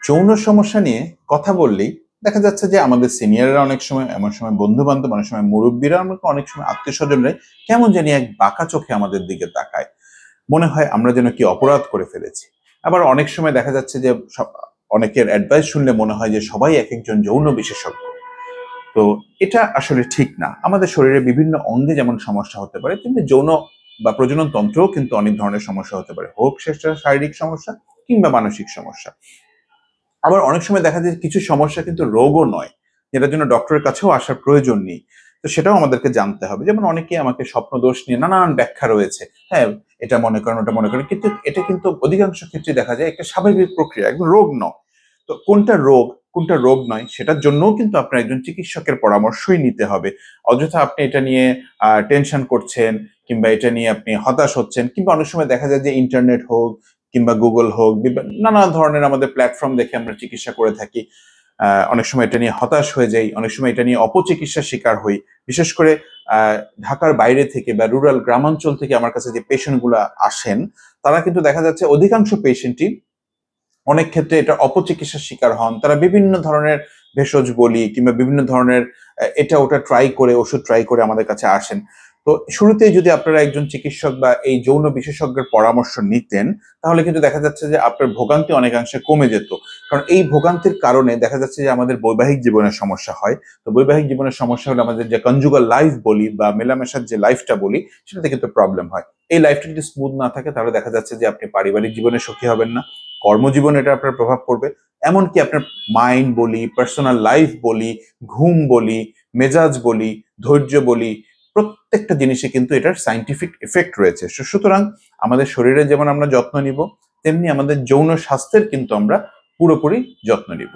যৌন সমস্যা নিয়ে কথা বললেই দেখা যাচ্ছে যে আমাদের সিনিয়ররা অনেক সময়, এমন সময় বন্ধু বান্ধব, অনেক সময় মুরব্বীরা, আমাকে অনেক সময় আত্মীয় স্বজনরা কেমন জানি এক বাঁকা চোখে আমাদের দিকে তাকায়। মনে হয় আমরা যেন কি অপরাধ করে ফেলেছি। আবার অনেক সময় দেখা যাচ্ছে যে অনেকের অ্যাডভাইস শুনলে মনে হয় যে সবাই এক একজন যৌন বিশেষজ্ঞ। তো এটা আসলে ঠিক না। আমাদের শরীরে বিভিন্ন অঙ্গে যেমন সমস্যা হতে পারে, তেমনি যৌন বা প্রজনন তন্ত্রেও কিন্তু অনেক ধরনের সমস্যা হতে পারে, হোক সেটা শারীরিক সমস্যা কিংবা মানসিক সমস্যা। আবার অনেক সময় দেখা যায় কিছু সমস্যা কিন্তু রোগও নয়, যেটার জন্য ডক্টরের কাছেও আসার প্রয়োজন নেই। তো সেটাও আমাদেরকে জানতে হবে। যেমন অনেকে আমাকে স্বপ্নদোষ নিয়ে নানান ব্যাখ্যা রয়েছে। হ্যাঁ, এটা মনে করেন, ওটা মনে করেন, কিন্তু এটা কিন্তু অধিকাংশ ক্ষেত্রে দেখা যায় একটা স্বাভাবিক প্রক্রিয়া, একদম রোগ নয়। তো কোনটা রোগ, কোনটা রোগ নয়, সেটার জন্যও কিন্তু আপনার একজন চিকিৎসকের পরামর্শই নিতে হবে। অযথা আপনি এটা নিয়ে টেনশন করছেন, কিংবা এটা নিয়ে আপনি হতাশ হচ্ছেন, কিংবা অনেক সময় দেখা যায় যে ইন্টারনেট হোক কিংবা গুগল হোক, নানা ধরনের আমাদের প্ল্যাটফর্ম দেখে আমরা চিকিৎসা করে থাকি। অনেক সময় এটা নিয়ে হতাশ হয়ে যাই, অনেক সময় এটা নিয়ে অপচিকিৎসার শিকার হই। বিশেষ করে ঢাকার বাইরে থেকে বা রুরাল গ্রামাঞ্চল থেকে আমার কাছে যে পেশেন্ট গুলা আসেন, তারা কিন্তু দেখা যাচ্ছে অধিকাংশ পেশেন্টই অনেক ক্ষেত্রে এটা অপচিকিৎসার শিকার হন। তারা বিভিন্ন ধরনের ভেষজ বলি কিংবা বিভিন্ন ধরনের এটা ওটা ট্রাই করে, ওষুধ ট্রাই করে আমাদের কাছে আসেন। তো শুরুতেই যদি আপনারা একজন চিকিৎসক বা এই যৌন বিশেষজ্ঞের পরামর্শ নিতেন, তাহলে কিন্তু দেখা যাচ্ছে যে আপনার ভোগান্তি অনেকাংশে কমে যেত। কারণ এই ভোগান্তির কারণে দেখা যাচ্ছে যে আমাদের বৈবাহিক জীবনের সমস্যা হয়। তো বৈবাহিক জীবনের সমস্যা হলে আমাদের যে কনজুগাল লাইফ বলি বা মেলামেশার যে লাইফটা বলি, সেটাতে কিন্তু প্রবলেম হয়। এই লাইফটা যদি স্মুথ না থাকে, তাহলে দেখা যাচ্ছে যে আপনি পারিবারিক জীবনে সুখী হবেন না, কর্মজীবনে এটা আপনার প্রভাব পড়বে। এমনকি আপনার মাইন্ড বলি, পার্সোনাল লাইফ বলি, ঘুম বলি, মেজাজ বলি, ধৈর্য বলি, প্রত্যেকটা জিনিসে কিন্তু এটার সাইন্টিফিক এফেক্ট রয়েছে। সুতরাং আমাদের শরীরে যেমন আমরা যত্ন নিব, তেমনি আমাদের যৌন স্বাস্থ্যের কিন্তু আমরা পুরোপুরি যত্ন নিব।